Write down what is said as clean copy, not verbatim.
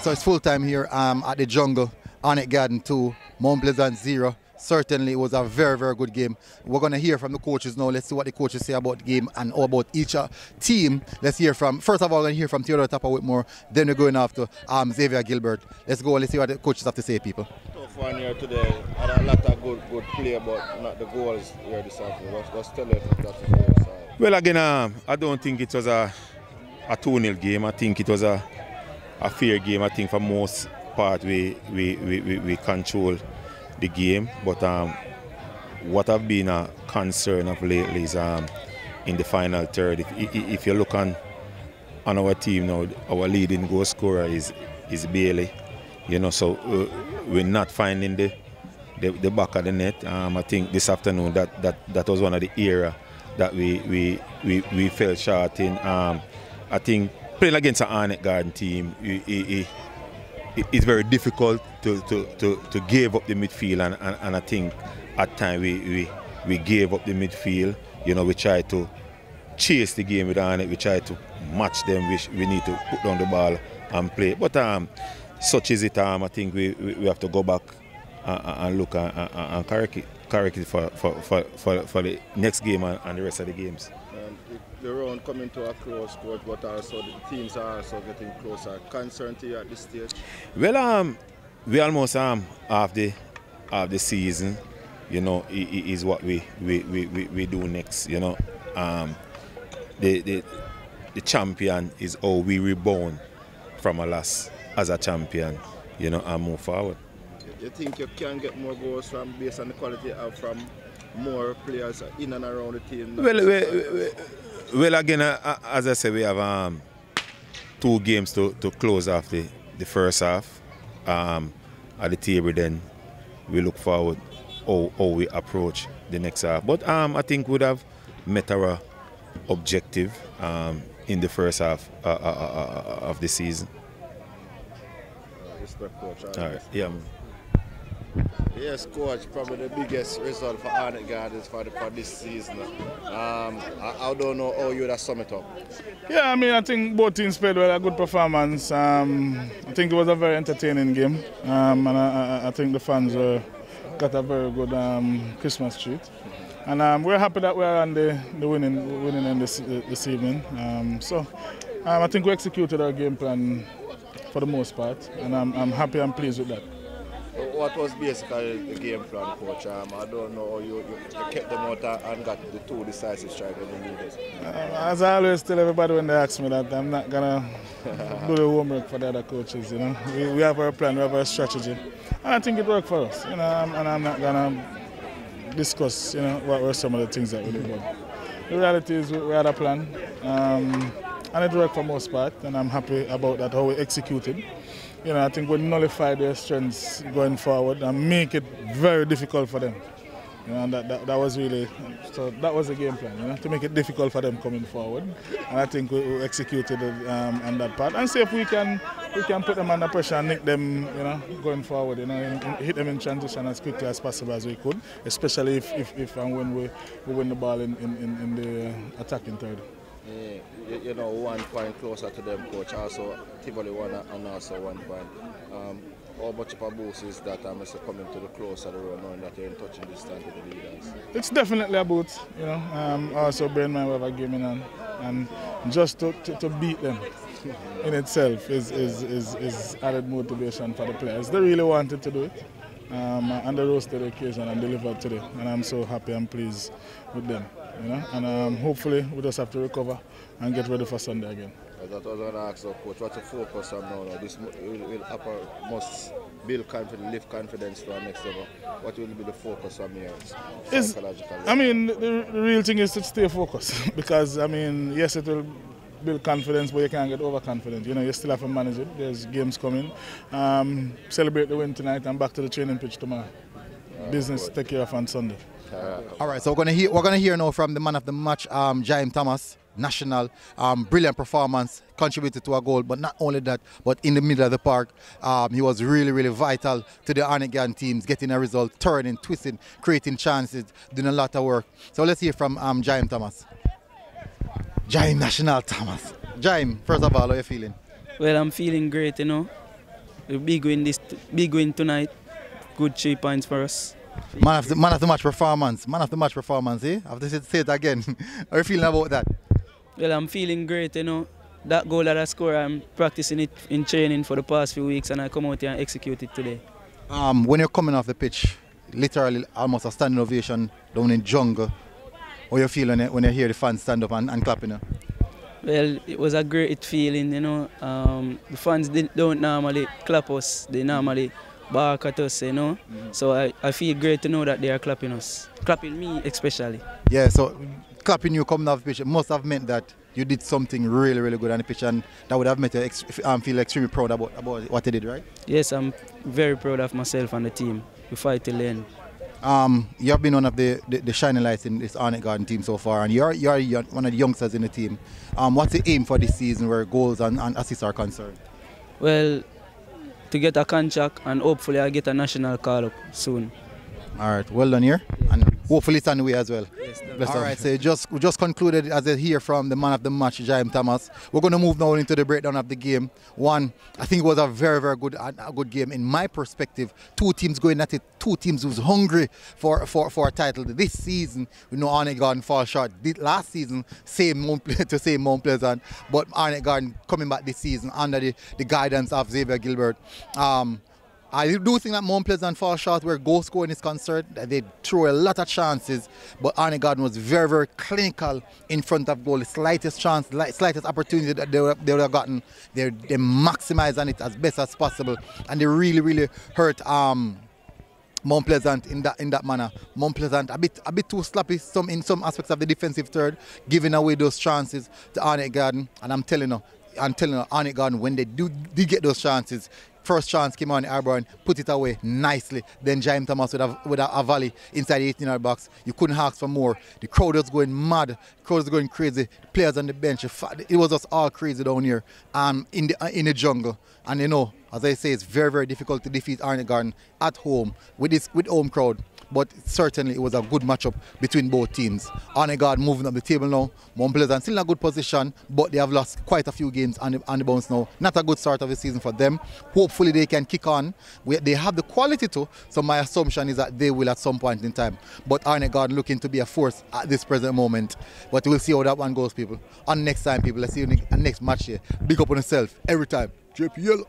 so it's full time here at the Jungle, Arnett Garden 2, Mount Pleasant 0. Certainly it was a very, very good game. We're going to hear from the coaches now. Let's see what the coaches say about the game and about each team. Let's hear from, first of all, we're going to hear from Theodore Tapper Whitmore. Then we're going after Xavier Gilbert. Let's go and let's see what the coaches have to say, people. Tough one here today. Had a lot of good play, but not the goals here this afternoon. Let's tell it that's the first side. Well, again, I don't think it was a 2-0 game. I think it was a fair game. I think for most part we control the game, but what have been a concern of lately is in the final third. If you look on our team now, our leading goal scorer is Bailey. You know, so we're not finding the back of the net. I think this afternoon that was one of the areas that we fell short in. I think playing against an Arnett Garden team, it's very difficult to give up the midfield, and I think at times we gave up the midfield. You know, we try to chase the game with Arnett, we try to match them, we need to put down the ball and play. But such is it. I think we have to go back and look and correct it for the next game and the rest of the games. The round coming to a close, coach, but also the teams are also getting closer. Concern to you at this stage? Well, we almost half the season. You know, is what we do next. You know, the champion is how we rebound from a loss as a champion. You know, and move forward. You think you can get more goals based on the quality from more players in and around the team? Well, again, as I said, we have 2 games to close off the first half. At the table, then we look forward how we approach the next half. But I think we'd have met our objective in the first half of the season. Respect, coach. All right. Yeah. Yes, coach, probably the biggest result for Arnett Gardens for this season. I don't know how you would have sum it up. Yeah, I mean, I think both teams played well, a good performance. I think it was a very entertaining game, and I think the fans got a very good Christmas treat. And we're happy that we're on the winning end this evening. So I think we executed our game plan for the most part, and I'm happy and pleased with that. What was basically the game plan, coach? I don't know how you kept them out and got the 2 decisive strikes when you needed. As I always tell everybody when they ask me that, I'm not gonna do the homework for the other coaches. You know, we have our plan, we have our strategy, and I think it worked for us. You know, and I'm not gonna discuss, you know, what were some of the things that we did. But the reality is we had a plan, and it worked for most part, and I'm happy about that, how we executed. You know, I think we nullify their strengths going forward and make it very difficult for them. You know, and that was really, so that was the game plan, you know, to make it difficult for them coming forward. And I think we executed it on that part. And see if we can put them under pressure and nick them, you know, going forward, you know, and hit them in transition as quickly as possible as we could, especially if and when we win the ball in the attacking third. Yeah, you know, 1 point closer to them, coach. Also, Tivoli won and also 1 point. How much of a boost is that coming to the close of the road, knowing that you're in touching distance with the leaders? It's definitely a boost, you know. Also, bear in mind we have a game in hand, and just to beat them in itself is added motivation for the players. They really wanted to do it, and they rose to the occasion and delivered today. And I'm so happy and pleased with them. You know, and hopefully we just have to recover and get ready for Sunday again. That was going to ask the coach, what to focus on now? This must build confidence, lift confidence to our next level. What will be the focus on here psychologically? I mean, the real thing is to stay focused because, I mean, yes, it will build confidence, but you can't get overconfident. You know, you still have to manage it. There's games coming. Celebrate the win tonight and back to the training pitch tomorrow. Business take care of on Sunday. All right, so we're gonna hear now from the man of the match, Jaheim Thomas, national, brilliant performance, contributed to a goal, but not only that, but in the middle of the park, he was really, really vital to the Arnett Garden teams, getting a result, turning, twisting, creating chances, doing a lot of work. So let's hear from Jaheim Thomas. Jaheim National Thomas. Jaheim, first of all, how are you feeling? Well, I'm feeling great, you know. A big win tonight. Good 3 points for us. Man of the match performance. Man of the match performance, eh? I have to say it again. How are you feeling about that? Well, I'm feeling great, you know. That goal that I scored, I'm practicing it in training for the past few weeks, and I come out here and execute it today. When you're coming off the pitch, literally almost a standing ovation down in jungle, how you feel when you hear the fans stand up and clapping you? Well, it was a great feeling, you know. The fans don't normally clap us, they normally bark at us, you know. So I feel great to know that they are clapping us, clapping me especially. Yeah, so clapping you coming off the pitch, it must have meant that you did something really, really good on the pitch, and that would have made you feel extremely proud about what you did, right? Yes, I'm very proud of myself and the team. We fight till the end. You have been one of the shining lights in this Arnett Garden team so far, and you're one of the youngsters in the team. What's the aim for this season where goals and assists are concerned? Well, to get a contract, and hopefully I get a national call-up soon. All right, well done here, and hopefully it's on the way as well. Yes, all right, so we just concluded as I hear from the man of the match, Jaheim Thomas. We're going to move now into the breakdown of the game. One, I think it was a very, very good game in my perspective. Two teams going at it, two teams who's hungry for a title. This season, we know Arnett Garden fall short. Last season, same Mount Pleasant, but Arnett Garden coming back this season under the guidance of Xavier Gilbert. I do think that Mount Pleasant fall short where goal scoring is concerned. They threw a lot of chances, but Arnett Garden was very, very clinical in front of goal. The slightest chance, slightest opportunity that they would have gotten, they maximized on it as best as possible, and they really, really hurt Mount Pleasant in that manner. Mount Pleasant a bit too sloppy in some aspects of the defensive third, giving away those chances to Arnett Garden. And I'm telling you, Arnett Garden, when they did get those chances, first chance came on Arbor, put it away nicely. Then Jaheim Thomas with a volley inside the 18-yard box. You couldn't ask for more. The crowd was going mad. The crowd was going crazy. The players on the bench, it was just all crazy down here in the jungle. And you know, as I say, it's very, very difficult to defeat Arnett Garden at home with home crowd. But certainly it was a good matchup between both teams. Arnett Garden moving up the table now. Mount Pleasant still in a good position, but they have lost quite a few games on the bounce now. Not a good start of the season for them. Hopefully they can kick on. They have the quality to, so my assumption is that they will at some point in time. But Arnett Garden looking to be a force at this present moment. But we'll see how that one goes, people. And next time, people, let's see you in the next match here. Big up on yourself every time. JP Yellow.